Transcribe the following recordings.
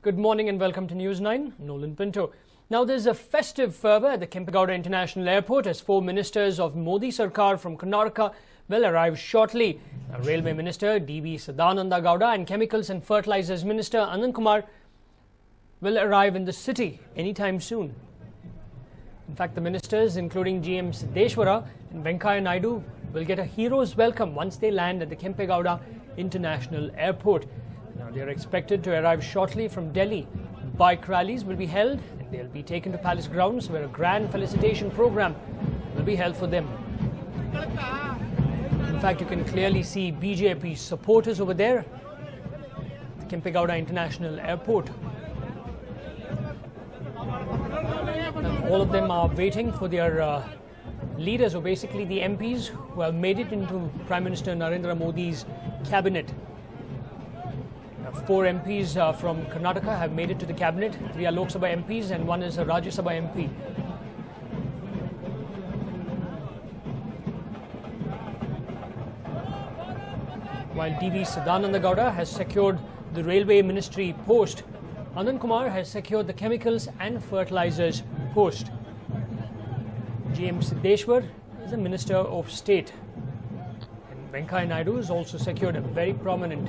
Good morning and welcome to News 9. Nolan Pinto. Now there's a festive fervour at the Kempegowda International Airport as 4 ministers of Modi Sarkar from Karnataka will arrive shortly. Now, Railway Minister D.V. Sadananda Gowda and Chemicals and Fertilizers Minister Anand Kumar will arrive in the city anytime soon. In fact, the ministers, including GM Siddeshwara and Venkaiah Naidu, will get a hero's welcome once they land at the Kempegowda International Airport. Now, they are expected to arrive shortly from Delhi. Bike rallies will be held and they'll be taken to Palace grounds where a grand felicitation program will be held for them. In fact, you can clearly see BJP supporters over there at the Kempegowda International Airport. And all of them are waiting for their leaders, or basically the MPs who have made it into Prime Minister Narendra Modi's cabinet. 4 MPs from Karnataka have made it to the cabinet. 3 are Lok Sabha MPs and 1 is a Rajya Sabha MP. While D.V. Sadananda Gowda has secured the Railway Ministry post, Anand Kumar has secured the Chemicals and Fertilizers post. GM Siddeshwar is a Minister of State. And Venkaiah Naidu has also secured a very prominent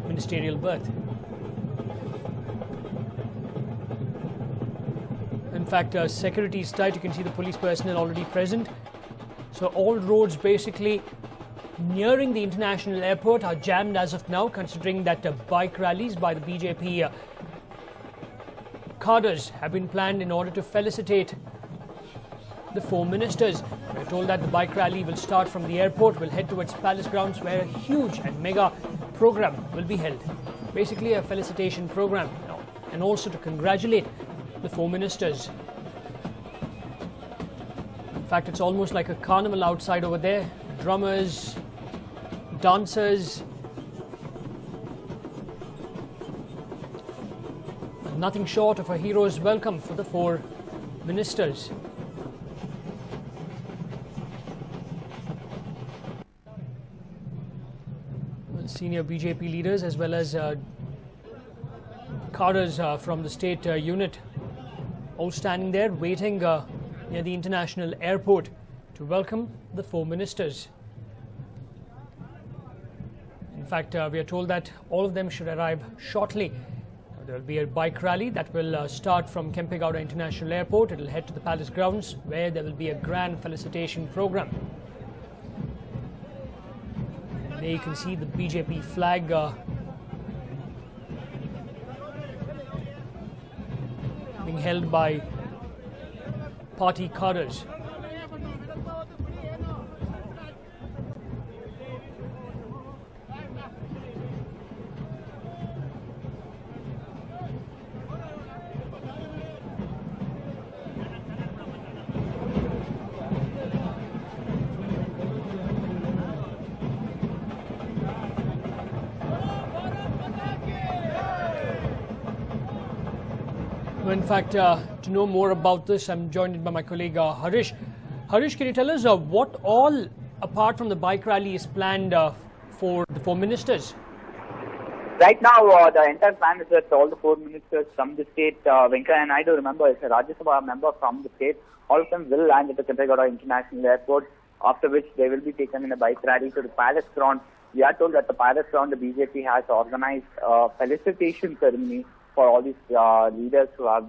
ministerial berth. In fact, security is tight. You can see the police personnel already present. So all roads basically nearing the international airport are jammed as of now, considering that bike rallies by the BJP cadres have been planned in order to felicitate the 4 ministers. We're told that the bike rally will start from the airport, will head towards Palace grounds where a huge and mega program will be held. Basically a felicitation program, and also to congratulate the 4 ministers. In fact, it's almost like a carnival outside over there. Drummers, dancers. Nothing short of a hero's welcome for the 4 ministers. Senior BJP leaders as well as cadres from the state unit all standing there waiting near the international airport to welcome the 4 ministers. In fact, we are told that all of them should arrive shortly. There will be a bike rally that will start from Kempegowda International Airport. It will head to the Palace grounds where there will be a grand felicitation program. There you can see the BJP flag being held by party cadres. In fact, to know more about this, I'm joined by my colleague Harish. Harish, can you tell us what all, apart from the bike rally, is planned for the 4 ministers? Right now, the entire plan is that all the 4 ministers from the state, Venkaiah Naidu, remember, is a Rajya Sabha member from the state. All of them will land at the Kempegowda International Airport, after which they will be taken in a bike rally to the Palace ground. We are told that the Palace ground, the BJP has organized a felicitation ceremony for all these leaders who have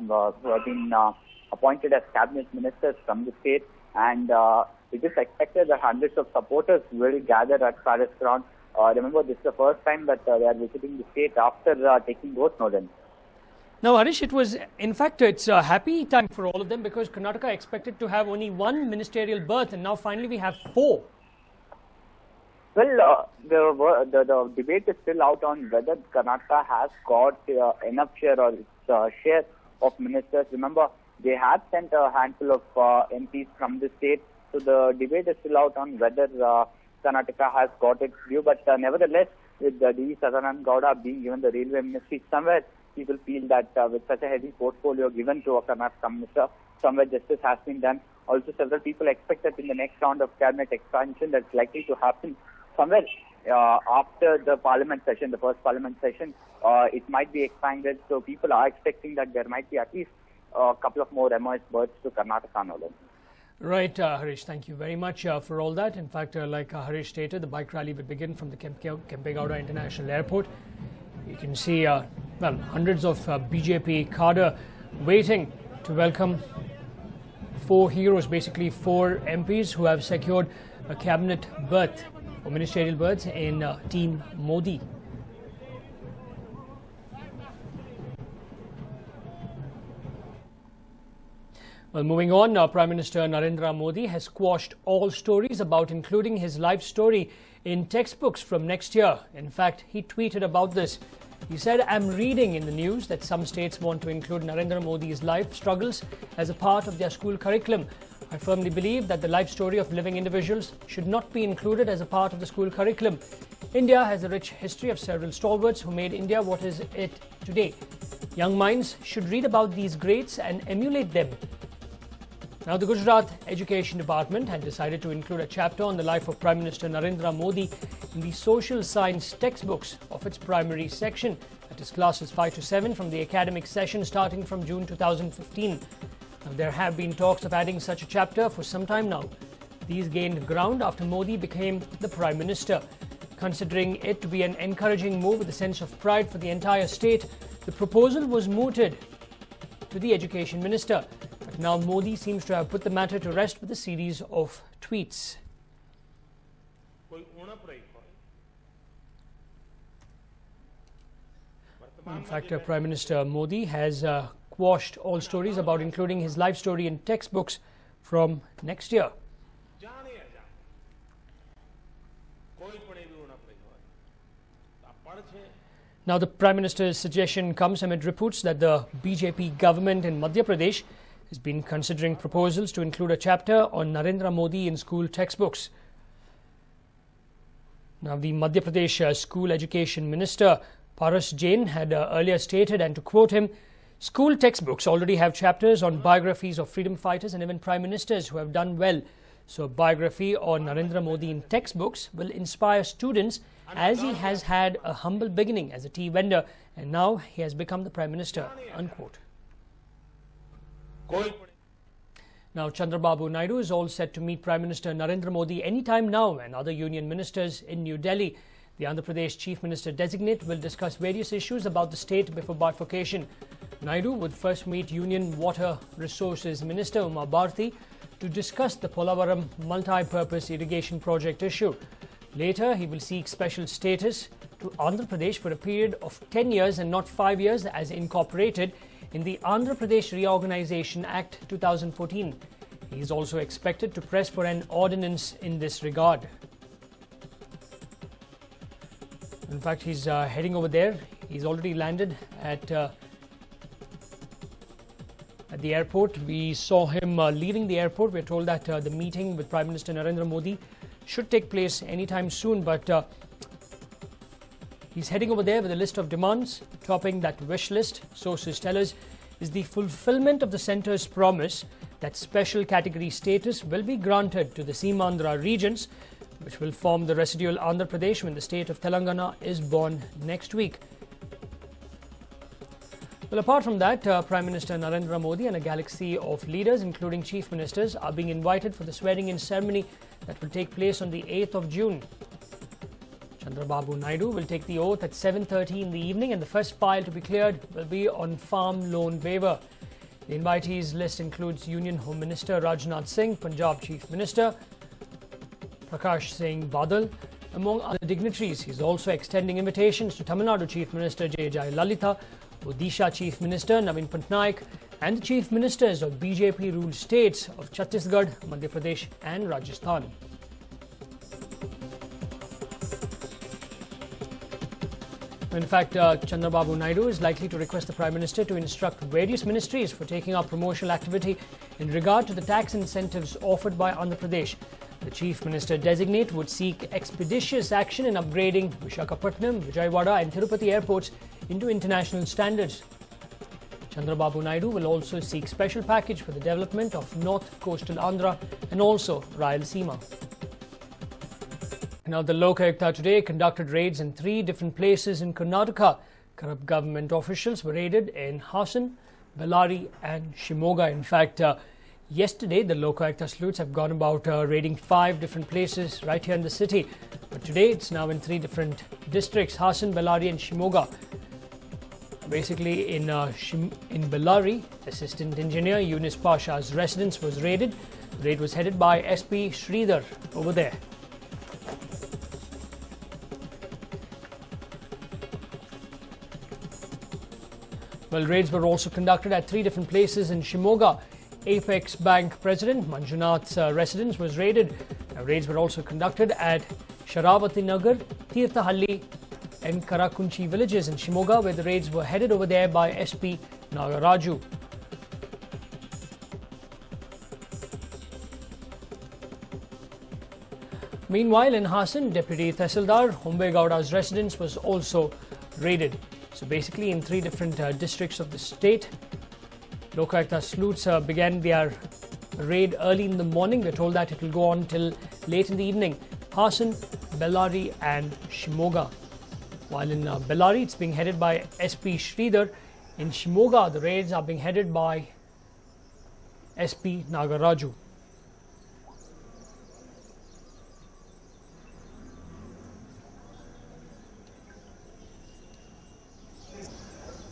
been appointed as cabinet ministers from the state, and it is expected that hundreds of supporters will gather at Palace ground. Remember, this is the first time that they are visiting the state after taking oath, Nolan. Now, Harish, in fact, it's a happy time for all of them because Karnataka expected to have only 1 ministerial berth, and now finally we have 4. Well, the debate is still out on whether Karnataka has got enough share or share of ministers. Remember, they have sent a handful of MPs from the state, so the debate is still out on whether Karnataka has got its due. But nevertheless, with D.V. Sadananda Gowda being given the railway ministry, somewhere people feel that with such a heavy portfolio given to a Karnataka minister, somewhere justice has been done. Also, several people expect that in the next round of cabinet expansion that's likely to happen, somewhere after the parliament session, the first parliament session, it might be expanded. So people are expecting that there might be at least a couple of more MOS birds to Karnataka, Nolan. Right, Harish, thank you very much for all that. In fact, like Harish stated, the bike rally will begin from the Kempegowda International Airport. You can see, hundreds of BJP cadre waiting to welcome four heroes, basically four MPs who have secured a cabinet berth or ministerial berths in Team Modi. Well, moving on, Prime Minister Narendra Modi has quashed all stories about including his life story in textbooks from next year. In fact, he tweeted about this. He said, "I'm reading in the news that some states want to include Narendra Modi's life struggles as a part of their school curriculum. I firmly believe that the life story of living individuals should not be included as a part of the school curriculum. India has a rich history of several stalwarts who made India what is it today. Young minds should read about these greats and emulate them." Now, the Gujarat Education Department had decided to include a chapter on the life of Prime Minister Narendra Modi in the social science textbooks of its primary section, that is classes 5 to 7 from the academic session starting from June 2015. Now, there have been talks of adding such a chapter for some time now. These gained ground after Modi became the Prime Minister. Considering it to be an encouraging move with a sense of pride for the entire state, the proposal was mooted to the Education Minister. But now Modi seems to have put the matter to rest with a series of tweets. In fact, Prime Minister Modi has quashed all stories about including his life story in textbooks from next year. Now, the Prime Minister's suggestion comes amid reports that the BJP government in Madhya Pradesh has been considering proposals to include a chapter on Narendra Modi in school textbooks. Now, the Madhya Pradesh School Education Minister Paras Jain had earlier stated, and to quote him, "School textbooks already have chapters on biographies of freedom fighters and even prime ministers who have done well. So a biography on Narendra Modi in textbooks will inspire students, as he has had a humble beginning as a tea vendor and now he has become the Prime Minister," unquote. Now, Chandrababu Naidu is all set to meet Prime Minister Narendra Modi anytime now and other union ministers in New Delhi. The Andhra Pradesh Chief Minister designate will discuss various issues about the state before bifurcation. Naidu would first meet Union Water Resources Minister Uma Bharti to discuss the Polavaram multi-purpose irrigation project issue. Later, he will seek special status to Andhra Pradesh for a period of 10 years and not 5 years as incorporated in the Andhra Pradesh Reorganization Act 2014. He is also expected to press for an ordinance in this regard. In fact, he's heading over there. He's already landed at the airport. We saw him leaving the airport. We're told that the meeting with Prime Minister Narendra Modi should take place anytime soon, but he's heading over there with a list of demands. Topping that wish list, sources tell us, is the fulfillment of the centre's promise that special category status will be granted to the Seemandhra regions, which will form the residual Andhra Pradesh when the state of Telangana is born next week. Well, apart from that, Prime Minister Narendra Modi and a galaxy of leaders, including chief ministers, are being invited for the swearing-in ceremony that will take place on the 8th of June. Chandrababu Naidu will take the oath at 7:30 in the evening, and the first file to be cleared will be on farm loan waiver. The invitees list includes Union Home Minister Rajnath Singh, Punjab Chief Minister Prakash Singh Badal, among other dignitaries. He is also extending invitations to Tamil Nadu Chief Minister J. Lalita, Odisha Chief Minister Naveen Patnaik, and the Chief Ministers of BJP-ruled states of Chhattisgarh, Madhya Pradesh and Rajasthan. In fact, Chandrababu Naidu is likely to request the Prime Minister to instruct various ministries for taking up promotional activity in regard to the tax incentives offered by Andhra Pradesh. The Chief Minister designate would seek expeditious action in upgrading Visakhapatnam, Vijayawada and Tirupati airports into international standards. Chandrababu Naidu will also seek special package for the development of North Coastal Andhra and also Rayalaseema. Now, the Lokayukta today conducted raids in 3 different places in Karnataka. Corrupt government officials were raided in Hassan, Bellary and Shimoga. In fact, yesterday the Lokayukta sleuths have gone about raiding 5 different places right here in the city. But today it's now in 3 different districts, Hassan, Bellary and Shimoga. Basically in Bellary, Assistant Engineer Yunus Pasha's residence was raided. The raid was headed by SP Sridhar over there. Well, raids were also conducted at 3 different places in Shimoga. Apex Bank President Manjunath's residence was raided. Raids were also conducted at Sharavati Nagar, Tirthahalli and Karakunchi villages in Shimoga, where the raids were headed over there by SP Nagaraju. Meanwhile, in Hassan, Deputy Tehsildar Hombegowda's residence was also raided. So basically in 3 different districts of the state, Lokayukta sleuths began their raid early in the morning. They're told that it will go on till late in the evening. Hassan, Bellary and Shimoga. While in Bellary, it's being headed by SP Sridhar. In Shimoga, the raids are being headed by SP Nagaraju.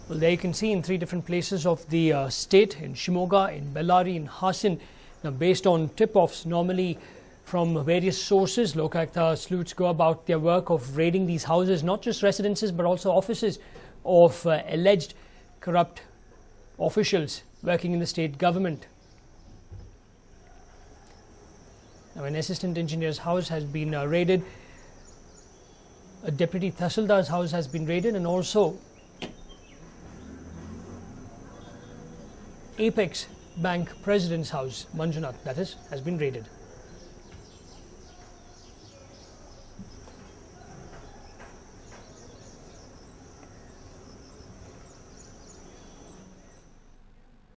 Well, there you can see in 3 different places of the state, in Shimoga, in Bellary, in Hassan. Now, based on tip-offs normally from various sources, Lokayukta sleuths go about their work of raiding these houses, not just residences but also offices of alleged corrupt officials working in the state government. Now, an assistant engineer's house has been raided, a deputy Tehsildar's house has been raided, and also Apex Bank President's house, Manjunath, that is, has been raided.